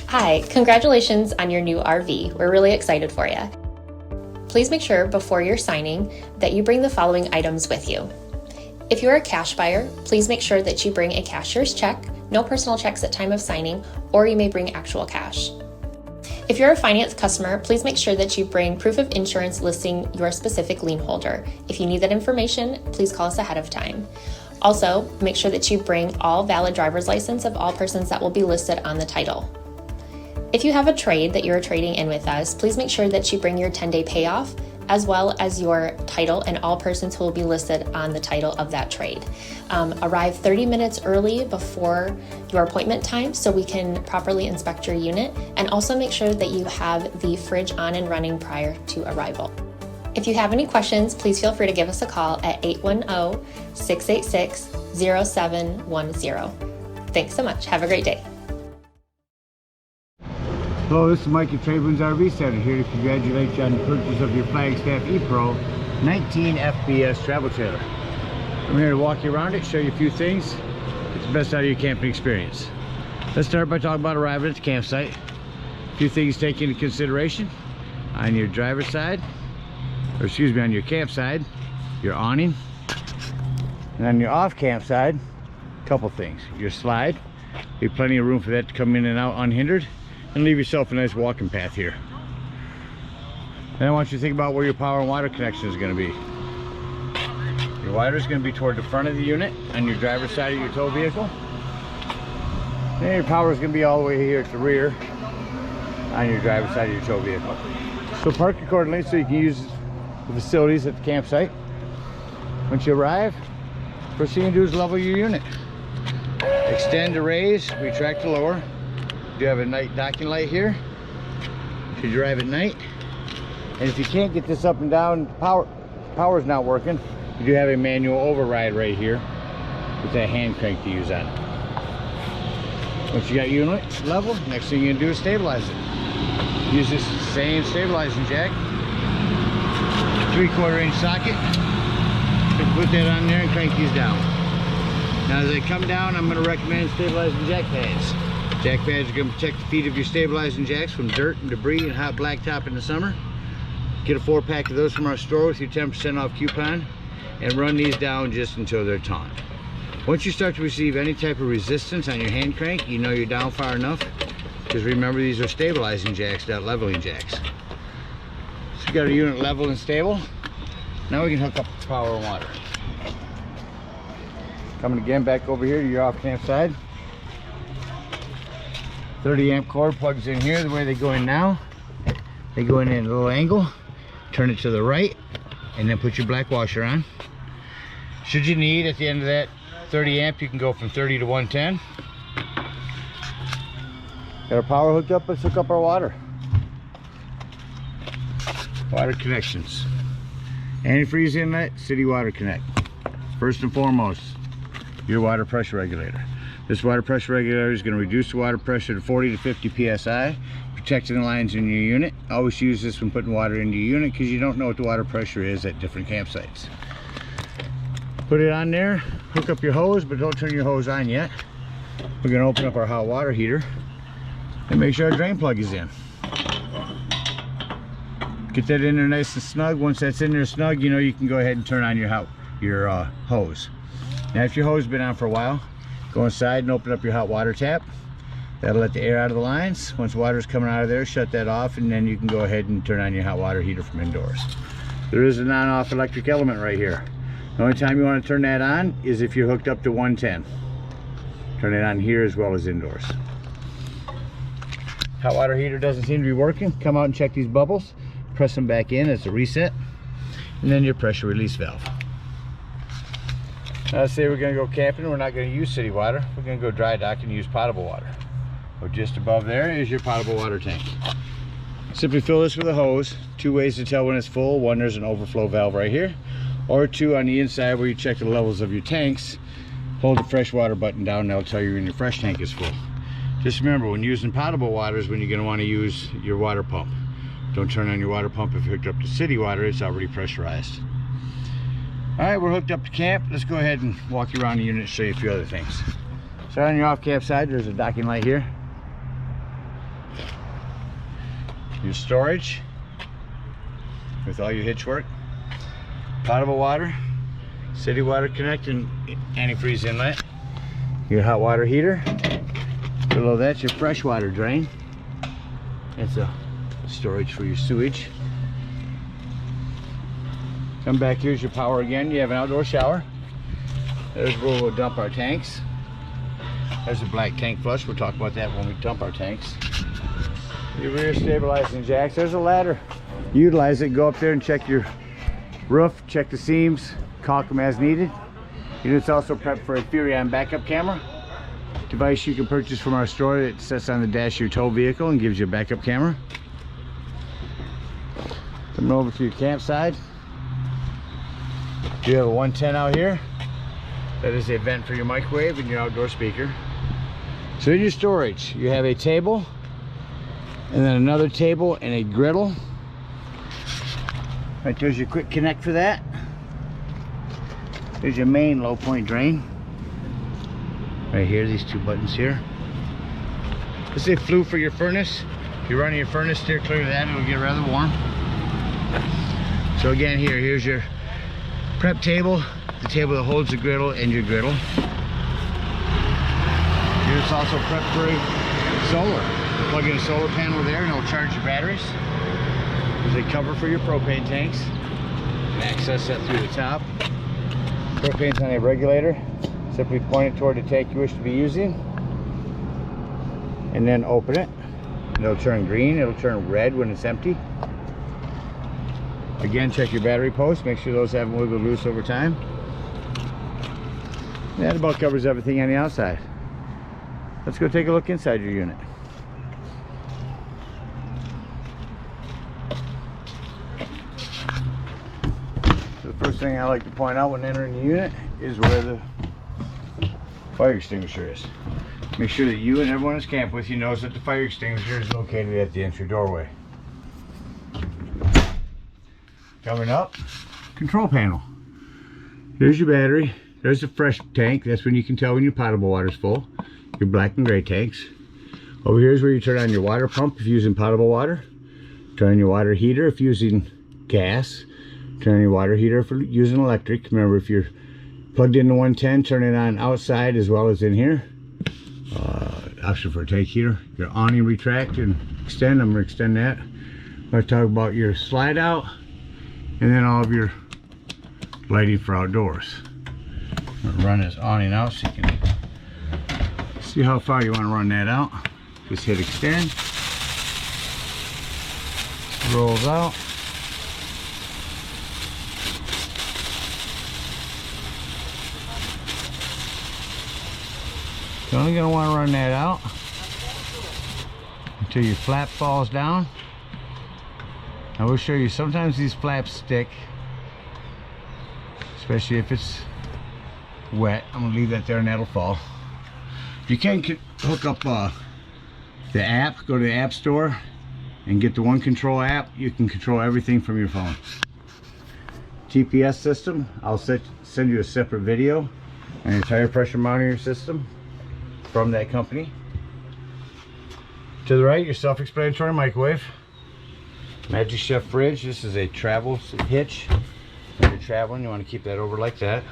Hi, congratulations on your new RV. We're really excited for you. Please make sure before you're signing that you bring the following items with you. If you're a cash buyer, please make sure that you bring a cashier's check, no personal checks at time of signing, or you may bring actual cash. If you're a finance customer, please make sure that you bring proof of insurance listing your specific lien holder. If you need that information, please call us ahead of time. Also, make sure that you bring all valid driver's license of all persons that will be listed on the title. If you have a trade that you're trading in with us, please make sure that you bring your 10-day payoff as well as your title and all persons who will be listed on the title of that trade. Arrive 30 minutes early before your appointment time so we can properly inspect your unit, and also make sure that you have the fridge on and running prior to arrival. If you have any questions, please feel free to give us a call at 810-686-0710. Thanks so much. Have a great day. Hello, this is Mike at TradeWinds RV Center, here to congratulate you on the purchase of your Flagstaff Epro 19 FBS travel trailer. I'm here to walk you around it, show you a few things, get the best out of your camping experience. Let's start by talking about arriving at the campsite. A few things to take into consideration. On your driver's side, or excuse me, on your camp side, your awning. And on your off camp side, a couple things. Your slide, be plenty of room for that to come in and out unhindered, and leave yourself a nice walking path here. Then I want you to think about where your power and water connection is going to be. Your water is going to be toward the front of the unit on your driver's side of your tow vehicle. Then your power is going to be all the way here at the rear on your driver's side of your tow vehicle. So park accordingly so you can use the facilities at the campsite. Once you arrive, first thing you do is level your unit. Extend to raise, retract to lower. You have a night docking light here should you drive at night, and if you can't get this up and down, power's not working, you do have a manual override right here with that hand crank to use on it. Once you got your unit level, next thing you're gonna do is stabilize it. Use this same stabilizing jack, 3/4 inch socket. Put that on there and crank these down. Now as they come down, I'm going to recommend stabilizing jack pads. Jack pads are going to protect the feet of your stabilizing jacks from dirt and debris and hot blacktop in the summer. Get a 4-pack of those from our store with your 10% off coupon and run these down just until they're taut. Once you start to receive any type of resistance on your hand crank, you know you're down far enough, because remember, these are stabilizing jacks, not leveling jacks. So you got our unit level and stable. Now we can hook up the power and water. Coming again back over here to your off camp side. 30 amp cord plugs in here. The way they go in now, they go in at a little angle, turn it to the right, and then put your black washer on. Should you need, at the end of that 30 amp, you can go from 30 to 110. Got our power hooked up, let's hook up our water. Water connections. Antifreeze inlet, city water connect. First and foremost, your water pressure regulator. This water pressure regulator is going to reduce the water pressure to 40 to 50 psi, protecting the lines in your unit. Always use this when putting water into your unit, because you don't know what the water pressure is at different campsites. Put it on there, hook up your hose, but don't turn your hose on yet. We're going to open up our hot water heater and make sure our drain plug is in. Get that in there nice and snug. Once that's in there snug, you know you can go ahead and turn on your hose. Now if your hose has been on for a while, go inside and open up your hot water tap. That'll let the air out of the lines. Once water's coming out of there, shut that off, and then you can go ahead and turn on your hot water heater from indoors. There is a non-off electric element right here. The only time you want to turn that on is if you're hooked up to 110. Turn it on here as well as indoors. Hot water heater doesn't seem to be working. Come out and check these bubbles. Press them back in as a reset, and then your pressure release valve. Now let's say we're going to go camping. We're not going to use city water. We're going to go dry dock and use potable water. So just above there is your potable water tank. Simply fill this with a hose. 2 ways to tell when it's full. 1, there's an overflow valve right here, or 2, on the inside where you check the levels of your tanks. Hold the fresh water button down, and that'll tell you when your fresh tank is full. Just remember, when using potable water is when you're going to want to use your water pump. Don't turn on your water pump if you're hooked up to city water. It's already pressurized. All right, we're hooked up to camp. Let's go ahead and walk you around the unit and show you a few other things. So on your off camp side, there's a docking light here. your storage with all your hitch work, potable water, city water connect and antifreeze inlet, your hot water heater. Below that's your freshwater drain. That's a storage for your sewage. Come back, here's your power again. You have an outdoor shower. There's where we'll dump our tanks. There's a black tank flush. We'll talk about that when we dump our tanks. Your rear stabilizing jacks. There's a ladder. Utilize it. Go up there and check your roof. Check the seams. Caulk them as needed. It's also prepped for a Furion backup camera. Device you can purchase from our store that sits on the dash of your tow vehicle and gives you a backup camera. Coming over to your campsite. You have a 110 out here. That is a vent for your microwave and your outdoor speaker. So in your storage, you have a table, and then another table and a griddle. Right there's your quick connect for that. There's your main low point drain. Right here, these two buttons here. This is a flue for your furnace. If you're running your furnace, steer clear of that, it'll get rather warm. So again, here's your prep table, the table that holds the griddle and your griddle. Here's also prepped for solar. You plug in a solar panel there and it'll charge your batteries. There's a cover for your propane tanks. You can access that through the top. Propane's on a regulator. Simply point it toward the tank you wish to be using. And then open it. It'll turn green, it'll turn red when it's empty. Again, check your battery posts, make sure those haven't wiggled loose over time. That about covers everything on the outside. Let's go take a look inside your unit. So the first thing I like to point out when entering the unit is where the fire extinguisher is. Make sure that you and everyone that's camped with you knows that the fire extinguisher is located at the entry doorway. Coming up, control panel. Here's your battery. There's a fresh tank. That's when you can tell when your potable water is full. Your black and gray tanks. Over here is where you turn on your water pump if you're using potable water. Turn on your water heater if you're using gas. Turn on your water heater if you're using electric. Remember, if you're plugged into 110, turn it on outside as well as in here. Option for a tank heater. Your awning retract and extend. I'm going to extend that. I'm going to talk about your slide out. And then all of your lighting for outdoors. I'm going to run this awning out so you can see how far you want to run that out. Just hit extend. Rolls out. You're only going to want to run that out until your flap falls down. I will show you, sometimes these flaps stick, especially if it's wet. I'm going to leave that there and that'll fall. You can hook up the app, go to the app store and get the One Control app. You can control everything from your phone. TPS system, I'll send you a separate video on your tire pressure monitoring system from that company. To the right, your self-explanatory microwave. Magic Chef fridge. This is a travel hitch. When you're traveling, you want to keep that over like that.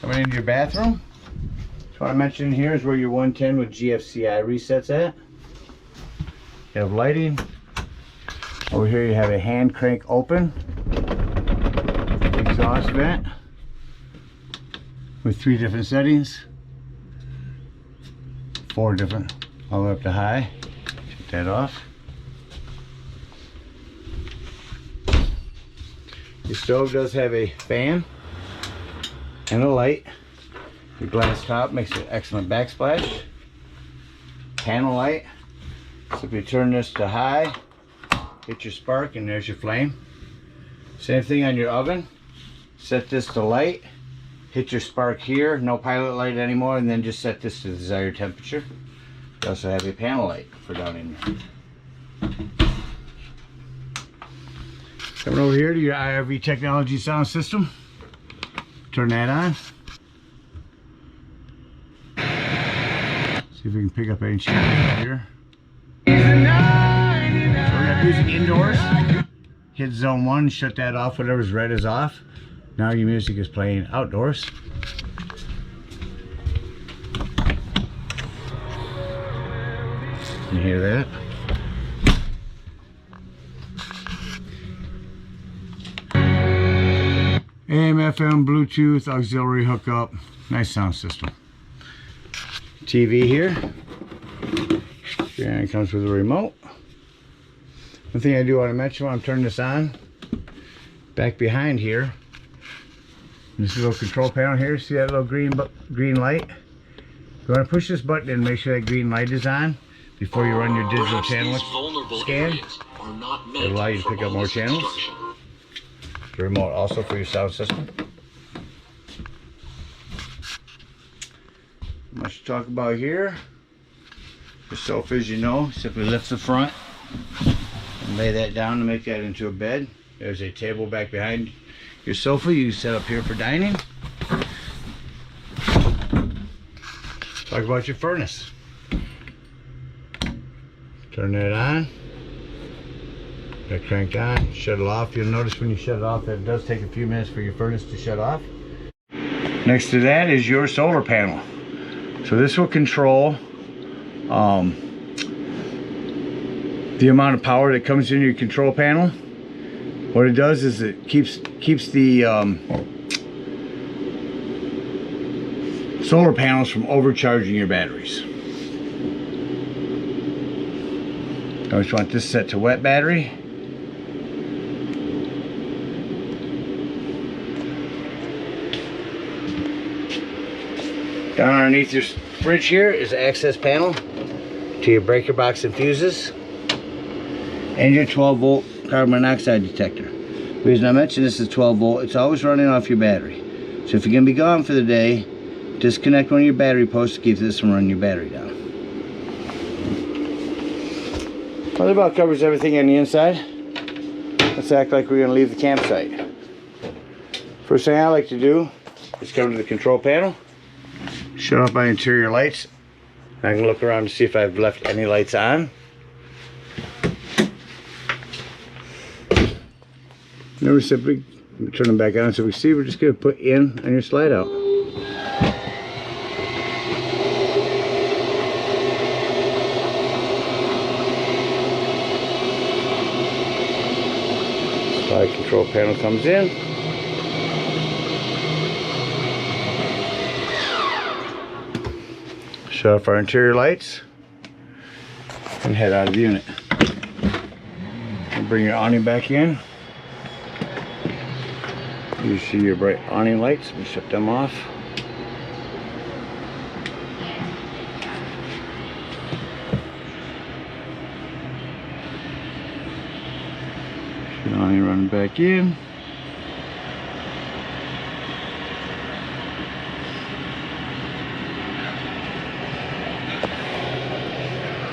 Coming into your bathroom. So what I mentioned here is where your 110 with GFCI resets at. You have lighting. Over here you have a hand crank open exhaust vent with 3 different settings. 4 different, all the way up to high. That off. Your stove does have a fan and a light. Your glass top makes an excellent backsplash. Panel light. Simply turn this to high, hit your spark, and there's your flame. Same thing on your oven. Set this to light, hit your spark here, no pilot light anymore, and then just set this to the desired temperature. You also have a panel light for down in there. Coming over here to your IRV Technology sound system. Turn that on. See if we can pick up any changes here. music indoors. Hit zone 1, shut that off, whatever's red is off. Now your music is playing outdoors. You hear that? AM, FM, Bluetooth, auxiliary hookup. Nice sound system. TV here. And it comes with a remote. One thing I do want to mention when I'm turning this on, back behind here, this little control panel here, see that little green light? You want to push this button and make sure that green light is on before you run your digital channel scan. It'll allow you to pick up more channels. The remote also for your sound system. Much to talk about here. The sofa, as you know, simply lift the front and lay that down to make that into a bed. There's a table back behind your sofa you can set up here for dining. Talk about your furnace. Turn that on. That cranked on, shut it off. You'll notice when you shut it off that it does take a few minutes for your furnace to shut off. Next to that is your solar panel. So this will control the amount of power that comes into your control panel. What it does is it keeps the solar panels from overcharging your batteries. I always want this set to wet battery. Down underneath your fridge here is an access panel to your breaker box and fuses and your 12-volt carbon monoxide detector. The reason I mention this is 12 volt, it's always running off your battery. So if you're going to be gone for the day, disconnect one of your battery posts to keep this from running your battery down. Well, that about covers everything on the inside. Let's act like we're going to leave the campsite. First thing I like to do is come to the control panel, shut off my interior lights. I can look around to see if I've left any lights on. Never simply turn them back on. So we see we're just going to put in on your slide out. Slide control panel comes in. Shut off our interior lights and head out of the unit. And bring your awning back in. You see your bright awning lights. We shut them off. Awning running back in.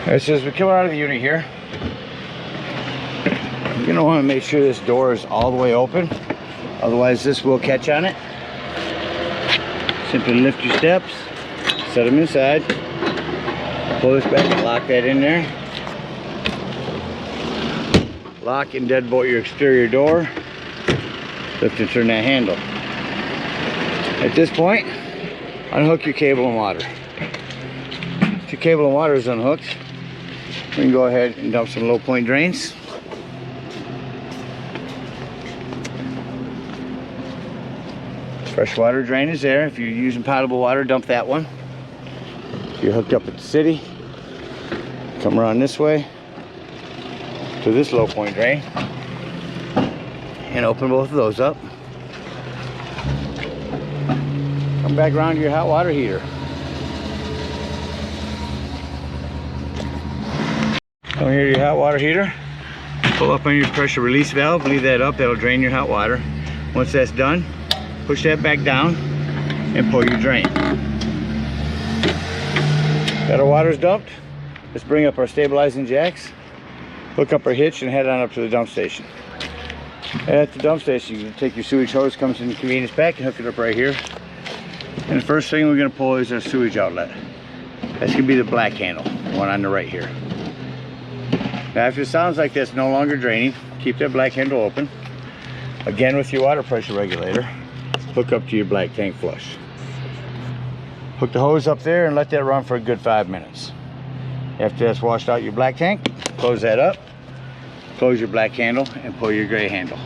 Alright, so as we come out of the unit here, you're going to want to make sure this door is all the way open. Otherwise this will catch on it. Simply lift your steps, set them inside, pull this back and lock that in there. Lock and deadbolt your exterior door. Lift and turn that handle. At this point, unhook your cable and water. If your cable and water is unhooked, we can go ahead and dump some low point drains. Fresh water drain is there. If you're using potable water, dump that one. If you're hooked up at the city, come around this way to this low point drain and open both of those up. Come back around to your hot water heater. Come here to your hot water heater. Pull up on your pressure release valve, leave that up, that'll drain your hot water. Once that's done, push that back down and pull your drain. Got our waters dumped. Let's bring up our stabilizing jacks, hook up our hitch and head on up to the dump station. At the dump station, you can take your sewage hose, comes in the convenience pack and hook it up right here. And the first thing we're going to pull is our sewage outlet. That's going to be the black handle, the one on the right here. Now if it sounds like that's no longer draining, keep that black handle open. Again, with your water pressure regulator, hook up to your black tank flush. Hook the hose up there and let that run for a good 5 minutes. After that's washed out your black tank, close that up, close your black handle, and pull your gray handle.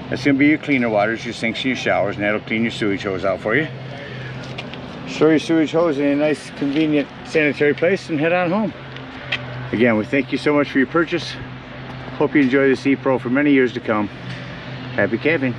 That's going to be your cleaner waters, your sinks and your showers, and that'll clean your sewage hose out for you. Store your sewage hose in a nice, convenient, sanitary place and head on home. Again, we thank you so much for your purchase. Hope you enjoy this Epro for many years to come. Happy camping.